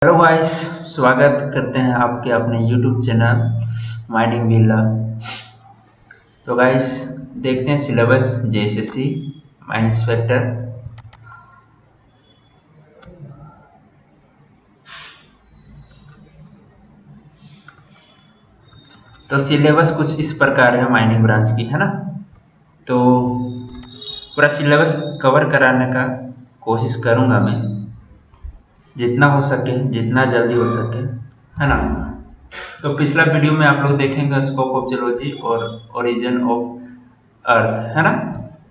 Hello guys, स्वागत करते हैं आपके अपने यूट्यूब चैनल माइंडिंग बिल्ला। तो गाइस, देखते हैं सिलेबस जेएसएससी माइंड इंस्पेक्टर। तो सिलेबस कुछ इस प्रकार है माइनिंग ब्रांच की, है ना। तो पूरा सिलेबस कवर कराने का कोशिश करूंगा मैं, जितना हो सके, जितना जल्दी हो सके, है ना। तो पिछला वीडियो में आप लोग देखेंगे स्कोप ऑफ जियोलॉजी और ओरिजिन ऑफ अर्थ, है ना।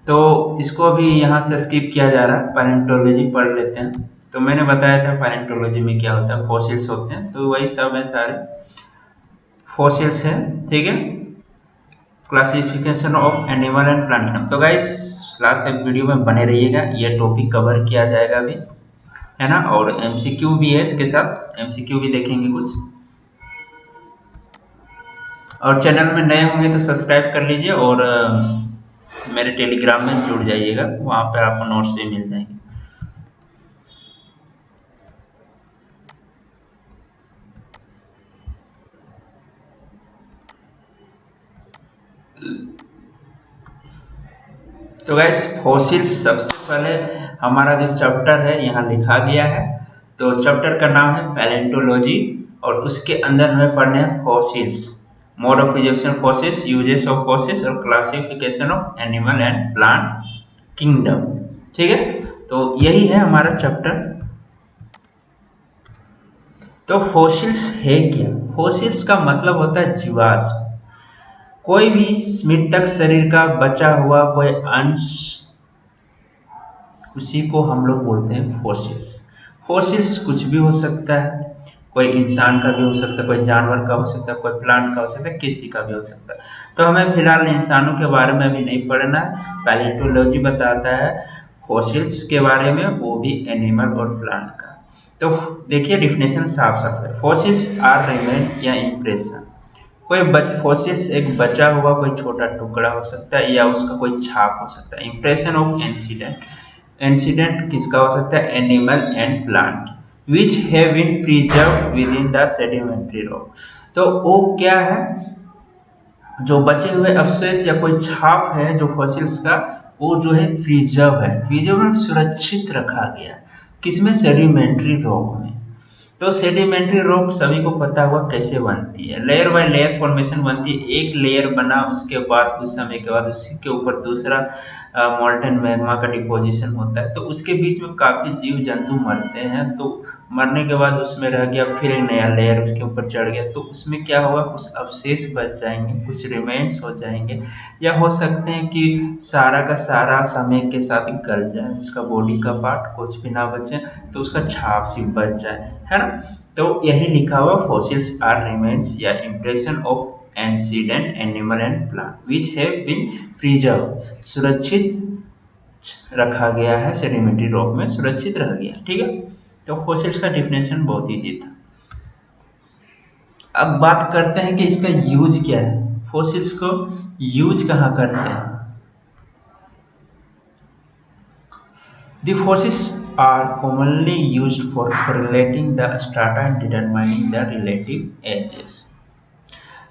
तो इसको अभी यहाँ से स्किप किया जा रहा है, पैलेंटोलॉजी पढ़ लेते हैं। तो मैंने बताया था पैलेंटोलॉजी में क्या होता है, फॉसिल्स होते हैं, तो वही सब है, सारे फॉसिल्स हैं, ठीक है। Classification of animal and plant. तो गाइस, लास्ट तक वीडियो में बने रहिएगा, ये टॉपिक कवर किया जाएगा अभी, है ना। और एमसीक्यू भी है इसके साथ, एमसीक्यू भी देखेंगे कुछ। और चैनल में नए होंगे तो सब्सक्राइब कर लीजिए और मेरे टेलीग्राम में जुड़ जाइएगा, वहाँ पर आपको नोट्स भी मिल जाएंगे। तो गैस, फॉसिल्स सबसे पहले हमारा जो चैप्टर है यहाँ लिखा गया है। तो चैप्टर का नाम है पैलेंटोलॉजी और उसके अंदर हमें पढ़ने हैं fossils, mode of Egyptian fossils, uses of fossils और classification of animal and plant kingdom, ठीक है। तो यही है हमारा चैप्टर। तो फॉसिल्स है क्या? फॉसिल्स का मतलब होता है जीवाश्म, कोई भी मृतक शरीर का बचा हुआ कोई अंश, उसी को हम लोग बोलते हैं फॉसिल्स। फॉसिल्स कुछ भी हो सकता है, कोई इंसान का भी हो सकता है, कोई जानवर का हो सकता है, कोई प्लांट का हो सकता है, किसी का भी हो सकता है। तो हमें फिलहाल इंसानों के बारे में भी नहीं पढ़ना है, पैलेंटोलॉजी बताता है फॉसिल्स के बारे में, वो भी एनिमल और प्लांट का। तो देखिए डिफिनेशन साफ साफ है, फॉसिल्स आर रिमेन या इम्प्रेशन। कोई फॉसिल्स एक बचा हुआ कोई छोटा टुकड़ा हो सकता है या उसका कोई छाप हो सकता है। इंप्रेशन ऑफ इंसिडेंट, इंसिडेंट किसका हो सकता है? Animal and plant which have been preserved within the sedimentary rock. तो वो क्या है? जो बचे हुए अवशेष या कोई छाप है जो फॉसिल्स का, वो जो है प्रिजर्व है, प्रिजर्व में सुरक्षित रखा गया। किसमें? सेडिमेंट्री रॉक में। तो सेडिमेंट्री रॉक सभी को पता हुआ कैसे बनती है, लेयर बाय लेयर फॉर्मेशन बनती है। एक लेयर बना, उसके बाद कुछ समय के बाद उसी के ऊपर दूसरा मोल्टन मैग्मा का डिपोजिशन होता है। तो उसके बीच में काफी जीव जंतु मरते हैं, तो मरने के बाद उसमें रह गया, फिर एक नया लेयर उसके ऊपर चढ़ गया, तो उसमें क्या होगा? कुछ अवशेष बच जाएंगे, कुछ रिमेन्स हो जाएंगे, या हो सकते हैं कि सारा का सारा समय के साथ गल जाए, उसका बॉडी का पार्ट कुछ भी ना बचे, तो उसका छाप सिर्फ बच जाए, है ना। तो यही लिखा हुआ, फॉसिल्स आर रिमेन्स या impression of ancient animal and plant which have been preserve, सुरक्षित रखा गया है, सेडिमेंट्री रॉक में सुरक्षित रह गया, ठीक है। तो फॉसिल्स का डिफिनेशन बहुत ईजी था। अब बात करते हैं कि इसका यूज क्या है, फॉसिल्स को यूज कहाँ करते हैं। The fossils are commonly used for correlating the strata and determining the relative ages.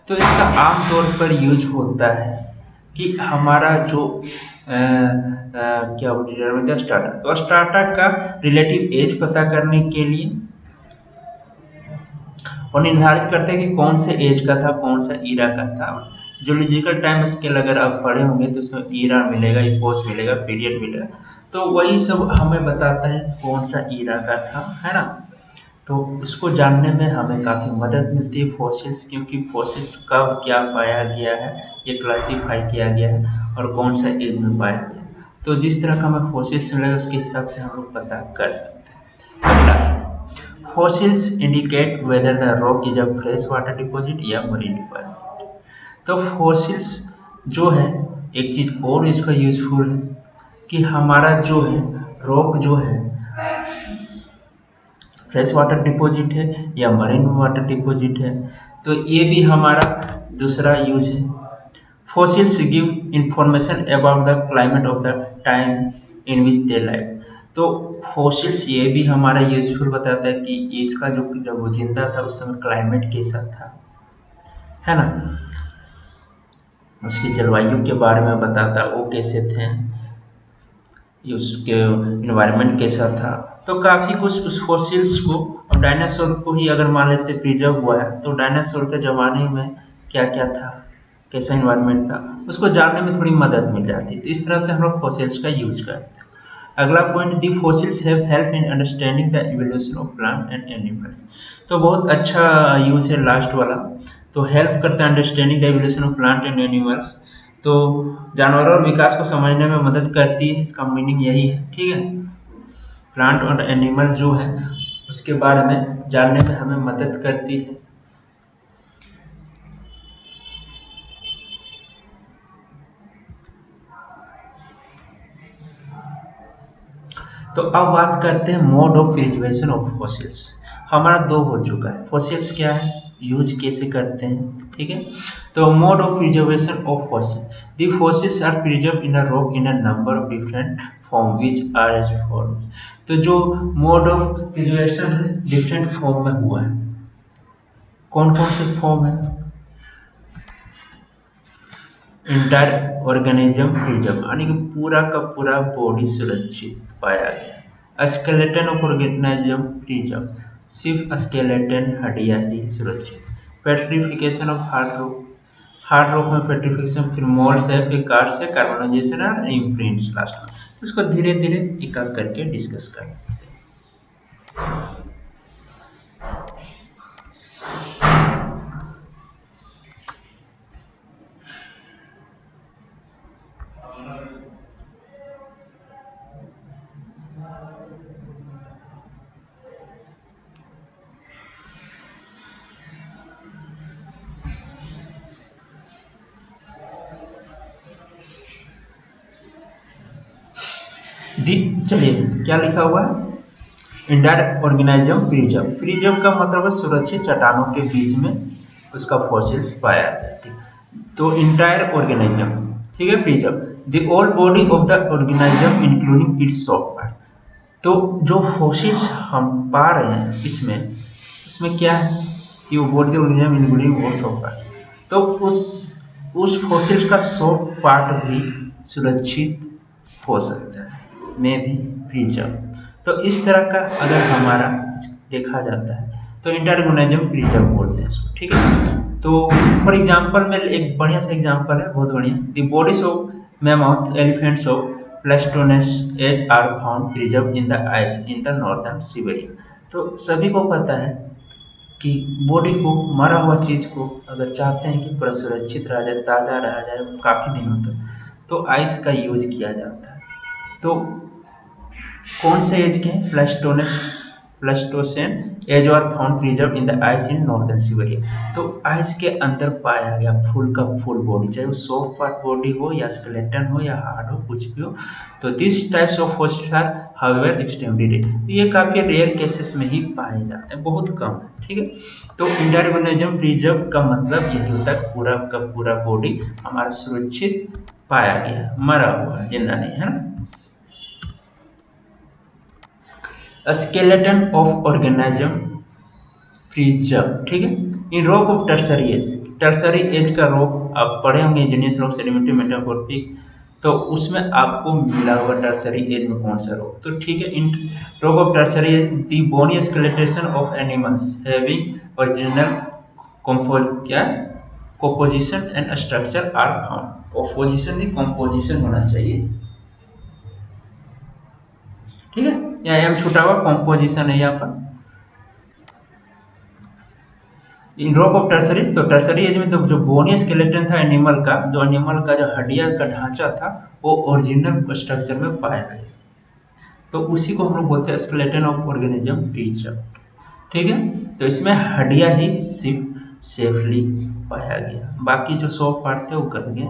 तो इसका आमतौर पर यूज होता है कि हमारा जो क्या डिटरमाइन स्टार्टा, तो स्टार्टा का रिलेटिव एज पता करने के लिए और निर्धारित करते हैं कि कौन से एज का था, कौन सा ईरा का था। जूलॉजिकल टाइम स्केल अगर आप पढ़े होंगे तो उसमें ईरा मिलेगा, इपोच मिलेगा, पीरियड मिलेगा, तो वही सब हमें बताता है कौन सा ईरा का था, है ना। तो उसको जानने में हमें काफ़ी मदद मिलती है फॉसिल्स, क्योंकि फॉसिल्स कब क्या पाया गया है ये क्लासीफाई किया गया है और कौन सा एज में पाया गया, तो जिस तरह का हमें फॉसिल्स मिलेगा उसके हिसाब से हम लोग पता कर सकते हैं। अगला, fossils indicate whether the rock is a fresh water deposit या marine deposit। तो fossils जो है, एक चीज और इसका यूजफुल है कि हमारा जो है रॉक जो है फ्रेश वाटर डिपॉजिट है या मरीन वाटर डिपॉजिट है, तो ये भी हमारा दूसरा यूज है। Fossils give information about the climate of the time in which they live. तो फॉसिल्स ये भी हमारा यूजफुल बताता है कि इसका जो जब वो जिंदा था उस समय क्लाइमेट कैसा था, है ना, उसकी जलवायु के बारे में बताता वो कैसे थे, उसके इन्वायरमेंट कैसा था। तो काफ़ी कुछ उस फॉसिल्स को, अब डायनासोर को ही अगर मान लेते प्रिजर्व हुआ है तो डायनासोर के ज़माने में क्या क्या था, कैसा इन्वायरमेंट था, उसको जानने में थोड़ी मदद मिल जाती। तो इस तरह से हम लोग फॉसिल्स का यूज करते हैं। अगला point, the fossils have help in understanding the evolution of plant and animals. तो बहुत अच्छा यूज है लास्ट वाला। तो हेल्प करता है understanding the evolution of plant and animals, तो जानवरों और विकास को समझने में मदद करती है, इसका मीनिंग यही है, ठीक है। प्लांट और एनिमल जो है उसके बारे में जानने में हमें मदद करती है। तो अब बात करते हैं mode of preservation of fossils. हमारा दो हो चुका है, फॉसिल्स क्या है, यूज कैसे करते हैं, ठीक है। तो mode of preservation of fossil, the fossils are preserve in a rock in a number of different form which are as follows. तो जो मोड ऑफ प्रिजर्वेशन है डिफरेंट फॉर्म में हुआ है, कौन कौन से फॉर्म है, इंटायर ऑर्गेनिज्म प्रिजर्व यानी कि पूरा का पूरा बॉडी सुरक्षित पाया गया। स्केलेटन ऑफ ऑर्गेनिज्म प्रिजर्व, सिर्फ स्केलेटन हड्डियां ही सुरक्षित। Petrification of hard rock, hard rock में पेट्रिफिकेशन, फिर मोल्ड्स है, फिर कार्ड से कार्बोनाइजेशन और इम्प्रिंट्स लास्ट में। तो इसको धीरे धीरे एक एक करके डिस्कस करें। चलिए क्या लिखा हुआ है, इंटायर ऑर्गेनिज्म प्रिजर्व, प्रिजर्व का मतलब है सुरक्षित चट्टानों के बीच में उसका फॉसिल्स पाया गया। तो इंटायर ऑर्गेनिज्म, ठीक है, preserve the old body of the organism including it's soft part. तो जो फॉसिल्स हम पा रहे हैं इसमें, इसमें क्या है कि वो बॉडी ऑर्गेनिज्म इंक्लूडिंग और सॉफ्ट पार्ट, तो उस फॉसिल्स का सॉफ्ट पार्ट भी सुरक्षित हो सकता है, में भी प्रिजर्व। तो इस तरह का अगर हमारा देखा जाता है तो इंटायर ऑर्गेनिज्म प्रिजर्व बोलते हैं उसको, ठीक है। तो फॉर एग्जांपल में एक बढ़िया सा एग्जांपल है, बहुत बढ़िया, the bodies of mammoth, elephants of Pleistocene age are found preserve in the ice in the northern Siberia. तो सभी को पता है कि बॉडी को, मरा हुआ चीज को अगर चाहते हैं कि पूरा सुरक्षित रह जाए, ताज़ा रह जाए काफ़ी दिनों तक, तो आइस का यूज किया जाता है। तो कौन से एज के, Pleistocene age are found preserve in the ice in northern Siberia. तो आइस के अंदर पाया गया फुल का फुल बॉडी, चाहे वो सॉफ्ट पार्ट बॉडी हो या स्केलेटन हो या हार्ड हो, कुछ भी हो। तो this types of fossils are however extremely rare, तो ये काफी रेयर केसेस में ही पाए जाते हैं, बहुत कम है, ठीक है। तो इंटायर ऑर्गेनिज्म प्रिजर्व का मतलब यही होता है पूरा का पूरा बॉडी हमारा सुरक्षित पाया गया, मरा हुआ, जिंदा नहीं, है ना। स्केलेटन ऑफ ऑर्गेनिज्म प्रिजर्व, ठीक है, in rock of tertiary age, tertiary age का रॉक आप पढ़े होंगे, इंजीनियर्स रॉक, सेडिमेंट्री, मेटामॉर्फिक, तो उसमें आपको मिला होगा टर्सरी एज में कौन सा रॉक। तो ठीक है, in rock of tertiary age the bony skeleton of animals having original क्या composition and structure are found. Opposition नहीं, कॉम्पोजिशन होना चाहिए, ठीक है, या एम छूटा हुआ कॉम्पोजिशन है यहाँ पर। इन रॉक ऑफ टर्सरीज, तो टर्सरी एज में तो जो बोनी स्केलेटन था एनिमल का, जो एनिमल का जो हड्डिया का ढांचा था वो ओरिजिनल स्ट्रक्चर में पाया गया, तो उसी को हम लोग बोलते हैं स्केलेटन ऑफ ऑर्गेनिज्म प्रिजर्व, ठीक है। तो इसमें हड्डिया ही सिर्फ सेफली पाया गया, बाकी जो सॉफ्ट पार्ट थे वो गल गए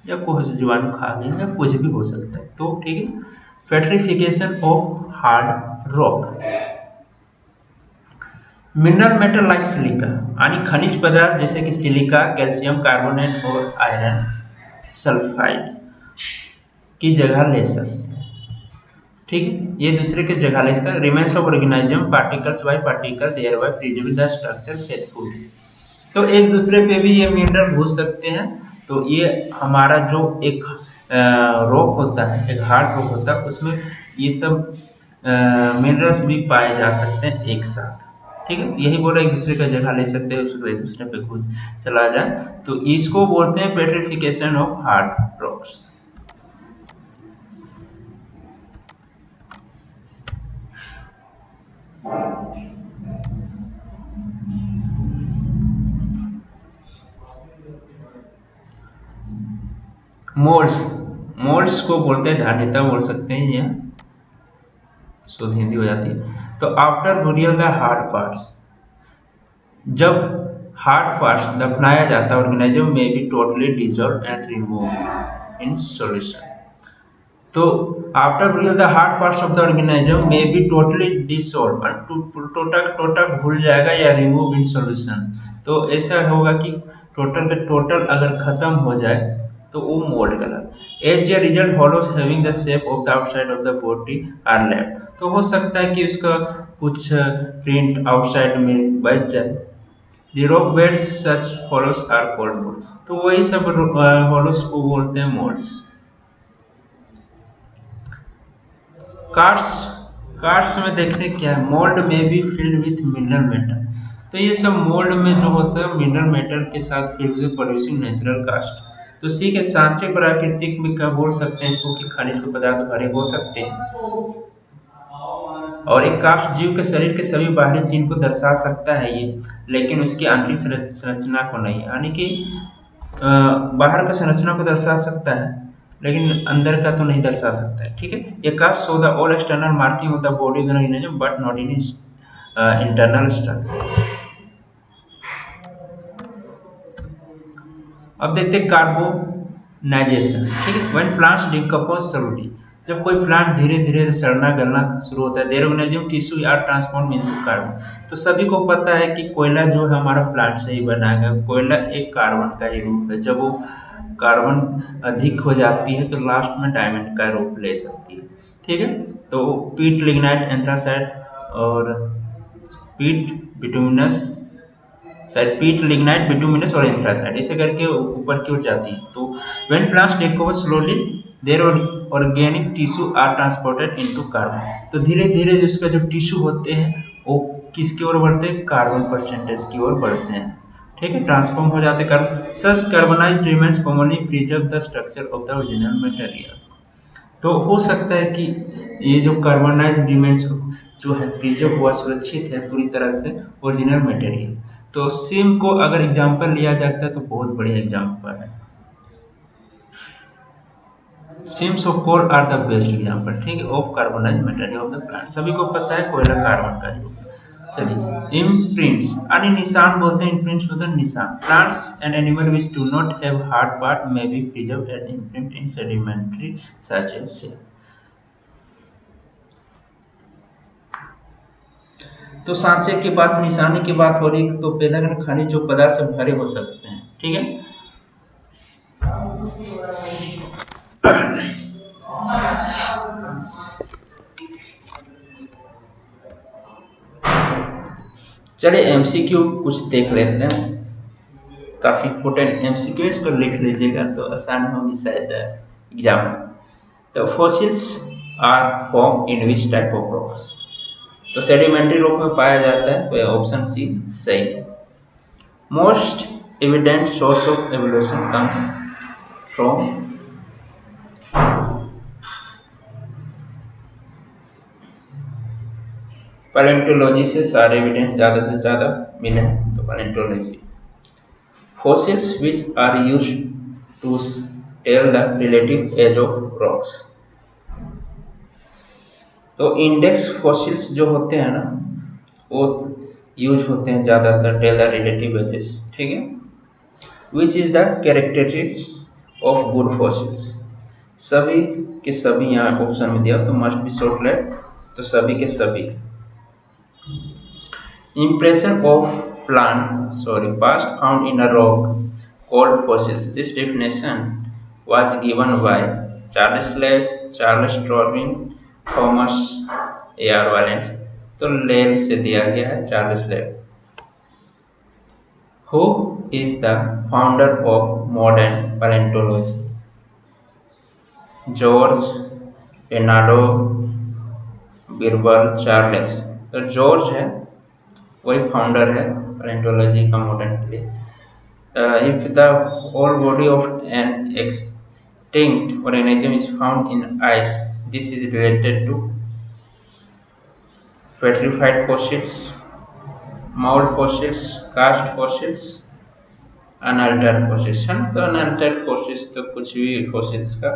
या कुछ जीवाणु खा गए या कुछ भी हो सकता है, तो ठीक है। Petrification of hard rock, mineral metal like silica यानी खनिज पदार्थ जैसे कि सिलिका, कैल्शियम कार्बोनेट और आयरन सल्फाइड की जगह ले सकते हैं, ठीक है, ये दूसरे के जगह ले सकता है। Remains of organism particles by particle thereby preserving the structure faithfully. तो एक दूसरे पे भी ये मिनरल घुस सकते हैं। तो ये हमारा जो एक रॉक होता है, एक हार्ड रॉक होता है, उसमें ये सब मिनरल्स भी पाए जा सकते हैं एक साथ। ठीक है, तो यही बोल रहे एक दूसरे का जगह ले सकते हैं, उसको एक दूसरे पे घुस चला जाए, तो इसको बोलते हैं petrification of hard rocks. Moulds, moulds को बोलते हैं धारिता बोल सकते हैं, या शुद्ध हिंदी हो जाती है। तो after burial the hard parts, जब हार्ड पार्ट्स दफनाया जाता है, organism may be totally dissolve and remove in solution. तो after burial the hard parts of the organism may be totally dissolve, total भूल जाएगा या रिमूव इन सॉल्यूशन। तो ऐसा होगा कि टोटल के टोटल अगर खत्म हो जाए तो वो मोल्ड कहलाता है। As a result hollows having the shape of the outside of the body are left. तो हो सकता है कि उसका कुछ प्रिंट आउटसाइड में बच जाए। The rock beds such hollows are called molds। तो वही सब hollows को बोलते हैं molds। कार्ड्स, कार्ड्स में देखने क्या है, मोल्ड में भी फिल्ड विथ मिनरल मेटल। तो ये सब मोल्ड में जो होता है मिनरल मेटल के साथ filled with producing natural cast. तो इसी के सांचे प्राकृतिक में क्या बोल सकते हैं इसको कि खनिज पदार्थ भरे हो सकते हैं। और एक काष्ठ जीव के शरीर के सभी बाहरी चिन्ह को दर्शा सकता है ये, लेकिन उसकी आंतरिक संरचना को नहीं। यानी कि बाहर का संरचना को दर्शा सकता है लेकिन अंदर का तो नहीं दर्शा सकता है। ठीक है, ये cast show the all external marking of the body organism but not in internal structure. अब देखते हैं कार्बोनाइजेशन। ठीक है, व्हेन प्लांट्स डिकम्पोज स्लोली, जब कोई प्लांट धीरे धीरे सड़ना गलना शुरू होता है, their organism tissue are transform into carbon. तो सभी को पता है कि कोयला जो है हमारा प्लांट से ही बना है। कोयला एक कार्बन का ही रूप है, जब वो कार्बन अधिक हो जाती है तो लास्ट में डायमंड का रूप ले सकती है। ठीक है, तो पीट लिग्नाइट एंथ्रासाइट और पीट बिटुमिनस शायद पीट लिग्नाइट बिटुमिनस और एंथ्रासाइट ऐसे करके ऊपर की ओर जाती है। तो when plants decompose slowly their organic tissue are transported into carbon. तो धीरे धीरे जो इसका जो टिश्यू होते हैं वो किसकी ओर बढ़ते हैं, कार्बन परसेंटेज की ओर बढ़ते हैं। ठीक है, ट्रांसफॉर्म हो जाते हैं carbon. Such carbonised remains commonly preserve the structure of the original material. तो हो सकता है कि ये जो कार्बनाइज्ड रिमेन्स जो है प्रिजर्व हुआ, सुरक्षित है पूरी तरह से ओरिजिनल मटेरियल। तो सिम को अगर एग्जांपल लिया जाता है तो बहुत बढ़िया एग्जांपल है। Seams of coal are the best example, ठीक है, of carbonized material of the plant. सभी को पता है कोयला कार्बन का ही रूप है। चलिए, इम्प्रिंट्स यानी निशान बोलते हैं, इम्प्रिंट्स होता है निशान। Plants and animal which do not have hard part may be preserved as imprint in sedimentary such as shale. तो सांचे की बात, निशानी की बात हो रही, तो बेलर खनिज जो पदार्थ से भरे हो सकते हैं। ठीक है, चलिए एमसीक्यू कुछ देख लेते हैं, काफी इंपोर्टेंट एमसीक्यू, इसको लिख लीजिएगा तो आसान होगी शायद एग्जाम में। तो fossils are form in which type of rocks. तो सेडिमेंट्री रॉक में पाया जाता है, तो ऑप्शन सी सही है। Most evident source of evolution comes from palaeontology से सारे एविडेंस ज्यादा से ज्यादा मिले हैं, तो palaeontology. Fossils which are used to tell the relative age of rocks। तो इंडेक्स फॉसिल्स जो होते हैं ना वो यूज होते हैं ज्यादातर टेल द रिलेटिव एजेस। ठीक है, which is the characteristics of good fossils. सभी के सभी यहाँ ऑप्शन में दिया तो मस्ट बी शॉर्ट लेट, तो सभी के सभी। Impression of past found in a rock called fossils। This definition was given by Charles Darwin Thomas A R Wallace. तो लेब से दिया गया है चार्ल्स लेब। Who is the founder of modern palaeontology? George, Leonardo, Birbal, Charles. तो जॉर्ज है, वही फाउंडर है पैलेंटोलॉजी का मॉडर्न के लिए। If the whole body of an extinct organism is found in ice, this is related to petrified fossils, mold fossils, cast fossils, unaltered fossils। तो unaltered fossils तो कुछ भी fossils का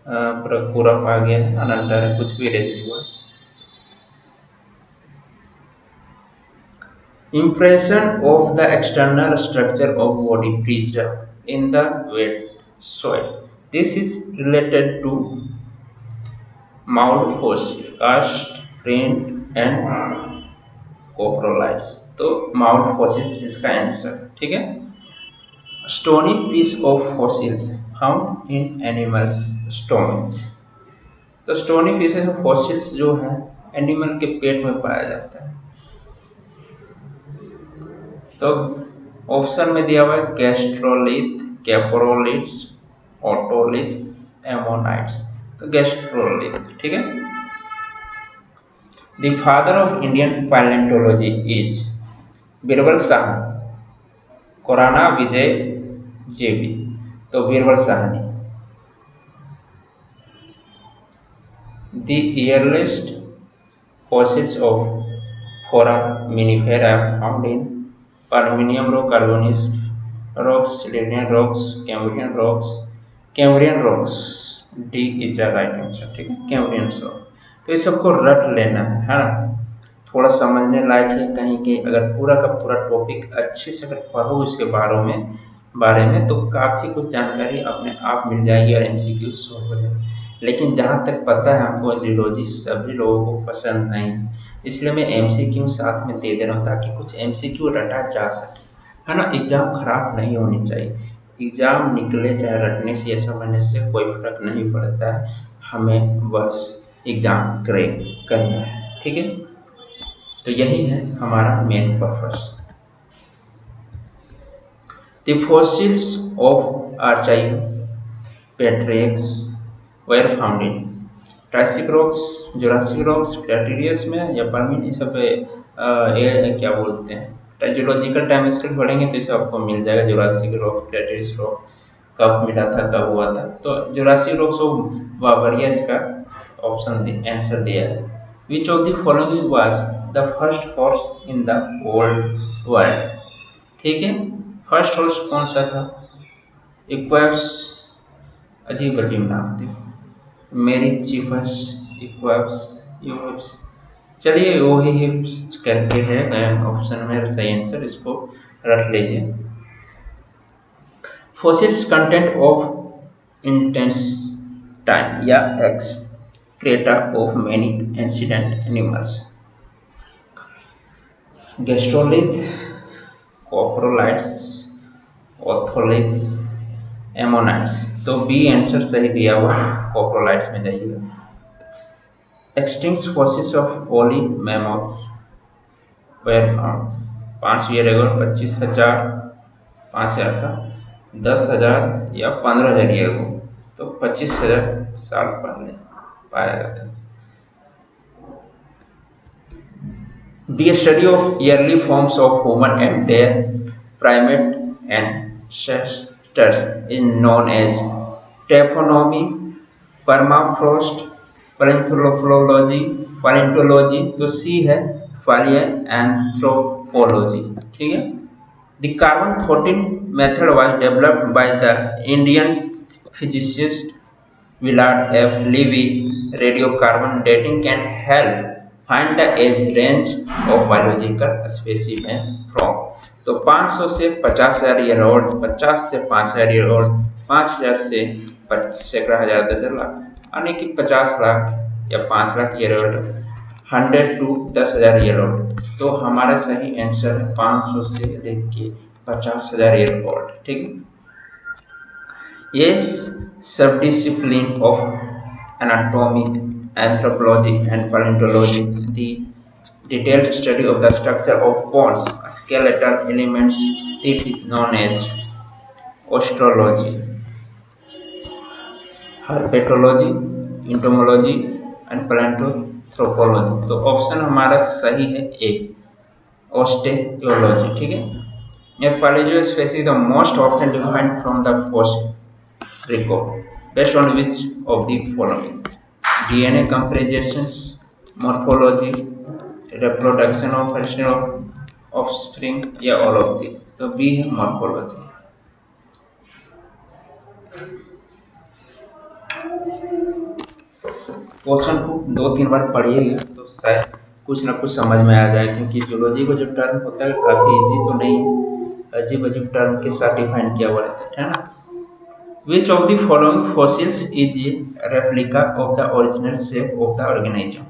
पूरा आ गया है, unaltered कुछ भी residual. Impression of the external structure of body preserved in the wet soil. This is related to mound fossil, cast, print and coprolites। तो mound fossils इसका आंसर, ठीक है। Stony piece of fossils found in animals' stomachs। तो stony pieces of fossils जो है animal के पेट में पाया जाता है। तो ऑप्शन में दिया हुआ है गैस्ट्रोलिथ, कैप्रोलिथ्स, ऑटोलिथ्स, एमोनाइट्स। तो गैस्ट्रोलिथ, ठीक है। The father of Indian palaeontology is Birbal Sahni, कोराना विजय जेबी। तो Birbal Sahni. The earliest fossils of foraminifera found in Permian rock, Carboniferous rocks, Silurian rocks, Cambrian rocks। D is the right answer, ठीक है, कैम्ब्रियन रॉक। तो ये सबको रट लेना है ना, थोड़ा समझने लायक है। कहीं के अगर पूरा का पूरा टॉपिक अच्छे से अगर पढ़ो इसके बारे में तो काफ़ी कुछ जानकारी अपने आप मिल जाएगी और एमसीक्यू सॉल्व हो जाएगी। लेकिन जहाँ तक पता है हमको जियोलॉजी सभी लोगों को पसंद नहीं, इसलिए मैं एमसीक्यू साथ में दे रहा हूँ ताकि कुछ एमसीक्यू रटा जा सके, है ना। एग्जाम खराब नहीं होनी चाहिए। एग्जाम निकले चाहे रटने से या समझने से कोई फर्क नहीं पड़ता है, हमें बस एग्जाम क्रैक करना है, ठीक है। तो यही है हमारा main purpose. The fossils of Archaeopteryx were found in Triassic rocks, Jurassic rocks, Cretaceous में या परमियन। ये सब ये क्या बोलते हैं, जियोलॉजिकल टाइम स्केल पढ़ेंगे तो इसे आपको मिल जाएगा। जुरासिक रॉक, क्रेटेशियस रॉक कब मिला था, कब हुआ था। तो जुरासिक रॉक सो बढ़िया इसका ऑप्शन आंसर दिया है। Which of the following was the first horse in the old world? ठीक है, फर्स्ट हॉर्स कौन सा था? इक्वेप्स, अजीब अजीब नाम थे, मेरी चिफस, इक्वेप्स, यूप्स। चलिए वो ही हिप्स करके है ऑप्शन में सही आंसर, इसको रख लीजिए। फोसिल्स कंटेंट ऑफ इंटेस्टाइन या excreta of many ancient animals. Gastrolith, coprolites, otoliths, ammonites. तो बी आंसर सही दिया हुआ, कोप्रोलाइट्स में जाइएगा। Extinct fossils of woolly mammoths were found. 5 year ago, 25,000, 5,000 का, 10,000 या 15,000 ईयर एगो। तो 25,000 साल पहले पाया गया था। The study of early forms of human and their primate ancestors is known as taphonomy, permafrost, paleontology। तो सी है paleoanthropology, ठीक है। The carbon 14 method was developed by the Indian physicist Willard F. Levy। Radiocarbon dating can help find the age range of biological specimen from। तो 500 से 50,000 year old, 50 से 5,000 year old, 5,000 से सैकड़ा हजार 10 लाख, यानी कि 50 लाख या 5 lakh year old, 100 to 10,000 year old. तो हमारा सही आंसर है 500 से लेके 50,000 ईयर ओल्ड, ठीक है। ये सब discipline of anatomy anthropology and paleontology, the detailed study of the structure of bones, skeletal elements, it is known as osteology. herpetology, entomology and प्लांटोथ्रोपोलॉजी। तो ऑप्शन हमारा सही है ए, ओस्टेयोलॉजी। ठीक है। Your phylogenetic species is the most often defined from the fossil record, based on which of the following: DNA comparisons, morphology, reproduction of offspring, या all of this। तो B है morphology। क्वेश्चन को 2-3 बार पढ़िएगा तो शायद कुछ ना कुछ समझ में आ जाए, क्योंकि जूलॉजी का जो टर्म होता है काफी इजी तो नहीं है, अजीब अजीब टर्म के साथ डिफाइन किया हुआ रहता है ना। Which of the following fossils is a replica of the original shape of the organism?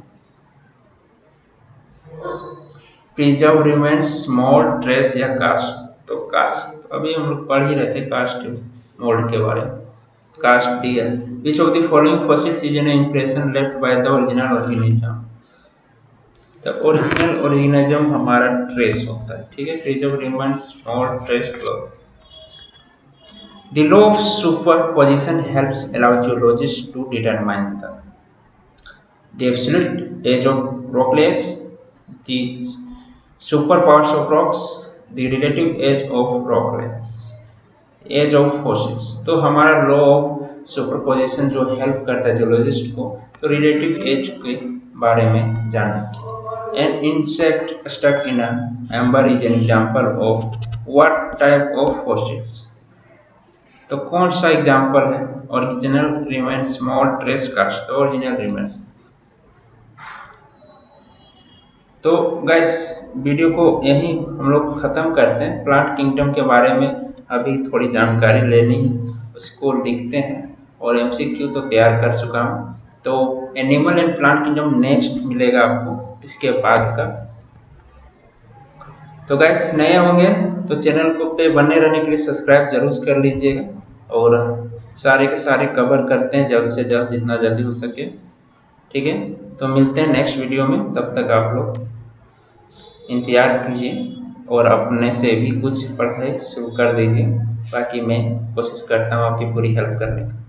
Preserved remains, mold, trace या कास्ट। तो कास्ट अभी हम लोग पढ़ ही रहे थे कास्ट मोल्ड के बारे में, कास्ट डी है। Which of the following fossils is an impression left by the original organism? तो ओरिजिनल ऑर्गेनिज्म हमारा ट्रेस होता है। ठीक है। Preserve remains, mould, trace, cloth. The law of superposition helps allow geologists to determine the absolute age of rock layers, the superpowers of rocks, the relative age of rock layers, age of fossils। तो हमारा law of superposition जो help करता है geologist को तो relative as के बारे में जानने की। An insect stuck in an amber is an example of what type of fossils? तो कौन सा एग्जाम्पल है? Original remains, small, trace, cast. तो ओरिजिनल रिमेन्स। तो गाइस वीडियो को यहीं हम लोग खत्म करते हैं। प्लांट किंगडम के बारे में अभी थोड़ी जानकारी लेनी है, उसको लिखते हैं और एमसीक्यू तो तैयार कर चुका हूँ। तो animal and plant kingdom next मिलेगा आपको इसके बाद का। तो गाइस नए होंगे तो चैनल को पे बने रहने के लिए सब्सक्राइब जरूर कर लीजिएगा, और सारे के सारे कवर करते हैं जल्द से जल्द, जितना जल्दी हो सके। ठीक है। तो मिलते हैं नेक्स्ट वीडियो में, तब तक आप लोग इंतजार कीजिए और अपने से भी कुछ पढ़ाई शुरू कर दीजिए, बाकी मैं कोशिश करता हूँ आपकी पूरी हेल्प करने की।